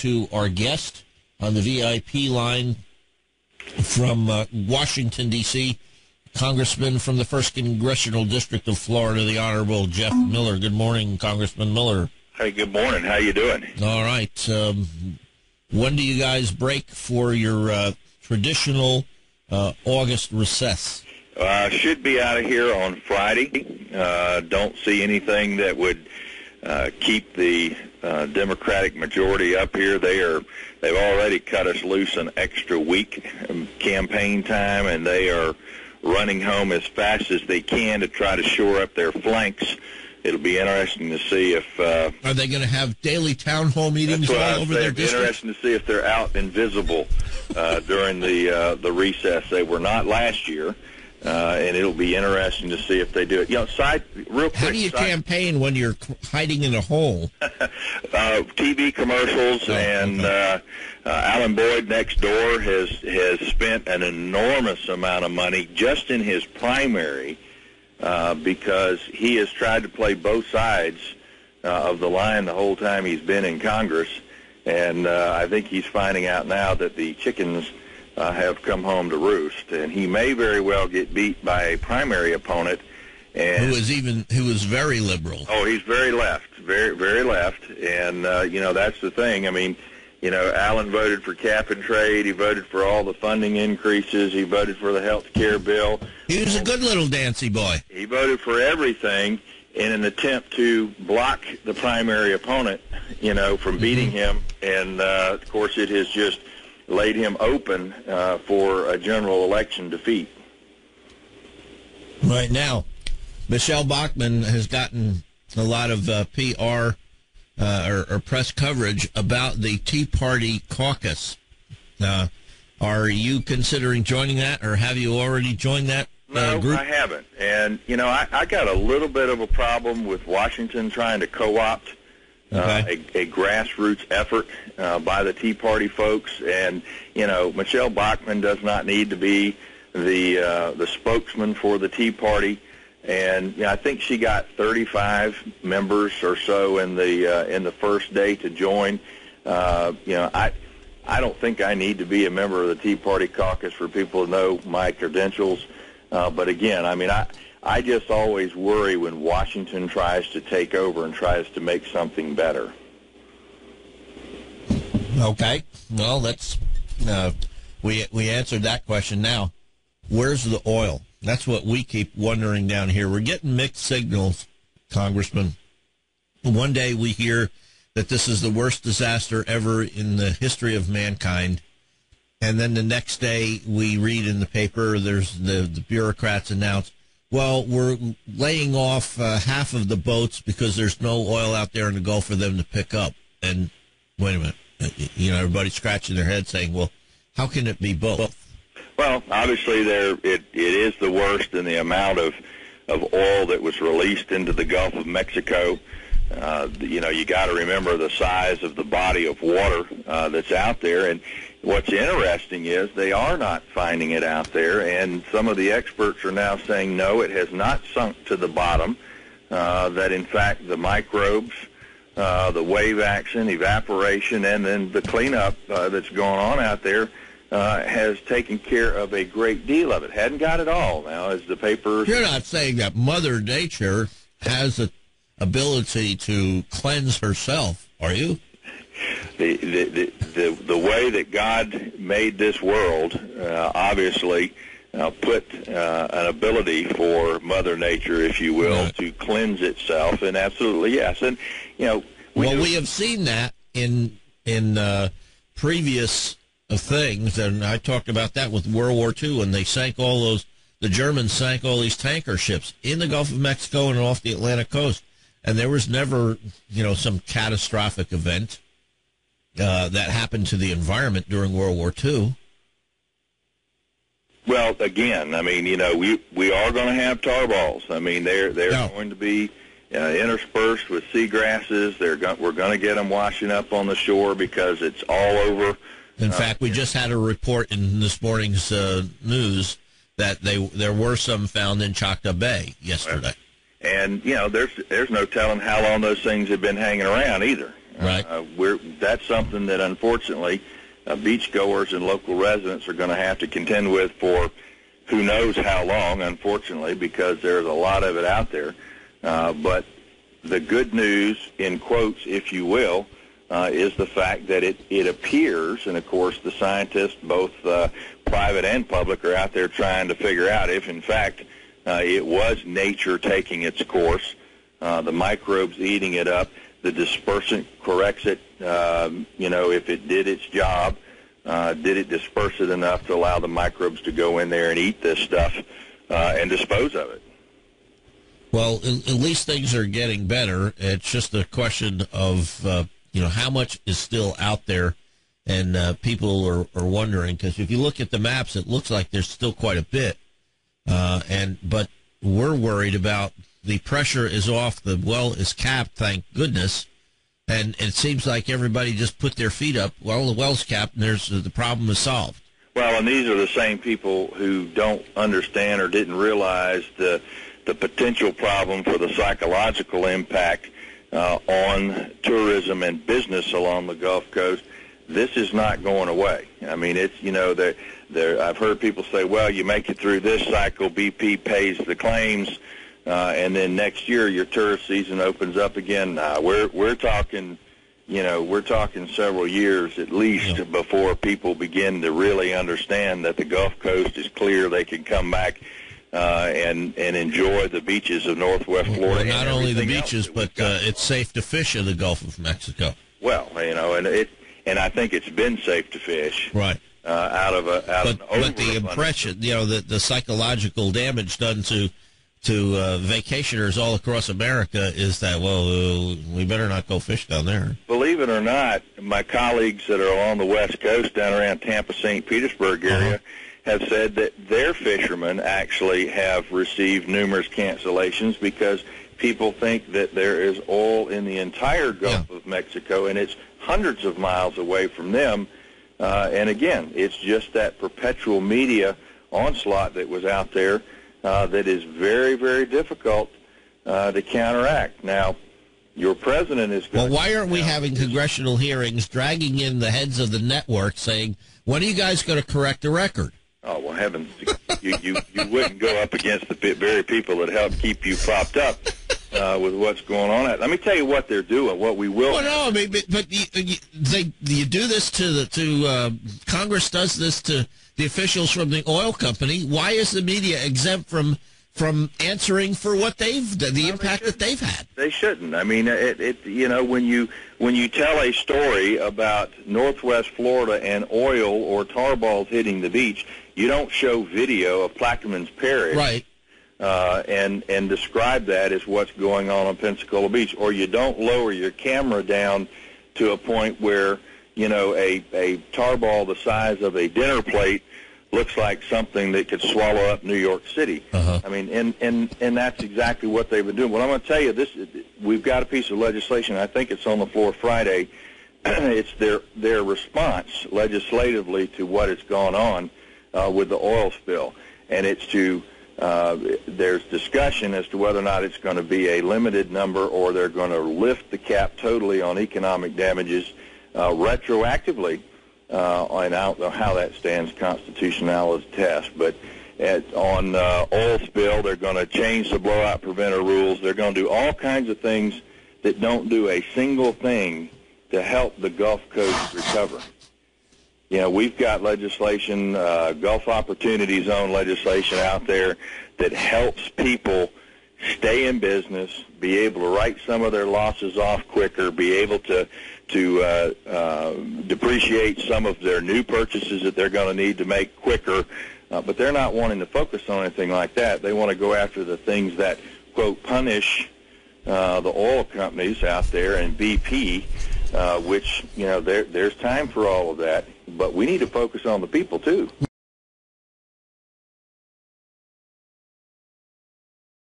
to our guest on the VIP line from Washington, D.C., Congressman from the 1st Congressional District of Florida, the Honorable Jeff Miller. Good morning, Congressman Miller. Hey, good morning. How you doing? All right. When do you guys break for your traditional August recess? Should be out of here on Friday. Don't see anything that would keep the Democratic majority up here. They've already cut us loose an extra week campaign time, and they are running home as fast as they can to try to shore up their flanks. It'll be interesting to see if... are they going to have daily town hall meetings all over their district? It'll be interesting to see if they're out and visible during the recess. They were not last year, and it'll be interesting to see if they do it. Real quick... How do you campaign when you're hiding in a hole? TV commercials, and Alan Boyd next door has spent an enormous amount of money just in his primary because he has tried to play both sides of the line the whole time he's been in Congress, and I think he's finding out now that the chickens have come home to roost, and he may very well get beat by a primary opponent. And who is very liberal. Oh, he's very left, very left, and that's the thing. I mean, Alan voted for cap and trade. He voted for all the funding increases. He voted for the health care bill. He was a good little dancy boy. He voted for everything in an attempt to block the primary opponent, from beating him, and of course, it has just laid him open for a general election defeat. Right now, Michelle Bachmann has gotten a lot of PR or press coverage about the Tea Party Caucus. Are you considering joining that, or have you already joined that group? No, I haven't. And, I got a little bit of a problem with Washington trying to co-opt a grassroots effort by the Tea Party folks. And, Michelle Bachmann does not need to be the spokesman for the Tea Party. And I think she got 35 members or so in the first day to join. I don't think I need to be a member of the Tea Party Caucus for people to know my credentials. But again, I mean, I just always worry when Washington tries to take over and tries to make something better. Okay, well, that's we answered that question. Now, where's the oil? That's what we keep wondering down here. We're getting mixed signals, Congressman. One day we hear that this is the worst disaster ever in the history of mankind. And then the next day we read in the paper, there's the bureaucrats announce, well, we're laying off half of the boats because there's no oil out there in the Gulf for them to pick up. And wait a minute, everybody's scratching their head saying, well, how can it be both? Well, obviously, it is the worst in the amount of oil that was released into the Gulf of Mexico. You got to remember the size of the body of water that's out there. And what's interesting is they are not finding it out there. And some of the experts are now saying, no, it has not sunk to the bottom, that, in fact, the microbes, the wave action, evaporation, and then the cleanup that's going on out there has taken care of a great deal of it. Hadn't got it all now, as the papers... You're not saying that Mother Nature has the ability to cleanse herself, are you? The way that God made this world obviously put an ability for Mother Nature, if you will, to cleanse itself, and absolutely yes. And we have seen that in previous things, and I talked about that with World War II when they sank the Germans sank all these tanker ships in the Gulf of Mexico and off the Atlantic coast, and there was never, some catastrophic event that happened to the environment during World War II. Well, again, I mean, we are going to have tar balls. I mean, they're going to be interspersed with seagrasses. We're going to get them washing up on the shore because it's all over. In fact, we just had a report in this morning's news that there were some found in Choctaw Bay yesterday. And, there's no telling how long those things have been hanging around either. Right. That's something that, unfortunately, beachgoers and local residents are going to have to contend with for who knows how long, unfortunately, because there's a lot of it out there. But the good news, in quotes, if you will, is the fact that it appears, and of course the scientists, both private and public, are out there trying to figure out if, in fact, it was nature taking its course, the microbes eating it up, the dispersant corrects it, if it did its job, did it disperse it enough to allow the microbes to go in there and eat this stuff and dispose of it. Well, at least things are getting better. It's just a question of, how much is still out there, and people are wondering, because if you look at the maps, it looks like there's still quite a bit. But we're worried about the pressure is off, the well is capped, thank goodness, and it seems like everybody just put their feet up. Well, the well's capped, and the problem is solved. Well, and these are the same people who don't understand or didn't realize the potential problem for the psychological impact on tourism and business along the Gulf Coast. This is not going away. I mean, it's, I've heard people say, well, you make it through this cycle, BP pays the claims, and then next year your tourist season opens up again. We're talking, we're talking several years at least before people begin to really understand that the Gulf Coast is clear. They can come back and enjoy the beaches of Northwest Florida. Well, not only the beaches, but it's safe to fish in the Gulf of Mexico. Well, and I think it's been safe to fish. Right. But the impression, the psychological damage done to vacationers all across America is that, we better not go fish down there. Believe it or not, my colleagues that are on the West Coast down around Tampa, St. Petersburg area have said that their fishermen actually have received numerous cancellations because people think that there is oil in the entire Gulf of Mexico, and it's hundreds of miles away from them. And again, it's just that perpetual media onslaught that was out there that is very, very difficult to counteract. Now, your president is going why aren't we having congressional hearings dragging in the heads of the network saying, when are you guys going to correct the record? Oh, well, heavens, you wouldn't go up against the very people that help keep you propped up with what's going on. Let me tell you what they're doing, what we will. Well, no, I mean, but you do this to Congress does this to the officials from the oil company. Why is the media exempt from answering for what the impact that they've had? They shouldn't. I mean, when you tell a story about Northwest Florida and oil or tar balls hitting the beach, you don't show video of Plaquemines Parish, right? And describe that as what's going on Pensacola Beach, or you don't lower your camera down to a point where a tar ball the size of a dinner plate looks like something that could swallow up New York City. I mean, and that's exactly what they've been doing. Well, I'm going to tell you, we've got a piece of legislation. I think it's on the floor Friday. It's their response legislatively to what has gone on with the oil spill, and it's to there's discussion as to whether or not it's going to be a limited number or they're going to lift the cap totally on economic damages retroactively. And I don't know how that stands constitutional as a test, but on oil spill, they're going to change the blowout preventer rules. They're going to do all kinds of things that don't do a single thing to help the Gulf Coast recover. We've got legislation, Gulf Opportunity Zone legislation out there that helps people stay in business, be able to write some of their losses off quicker, be able to depreciate some of their new purchases that they're going to need to make quicker. But they're not wanting to focus on anything like that. They want to go after the things that, quote, punish the oil companies out there and BP, which, there's time for all of that. But we need to focus on the people, too.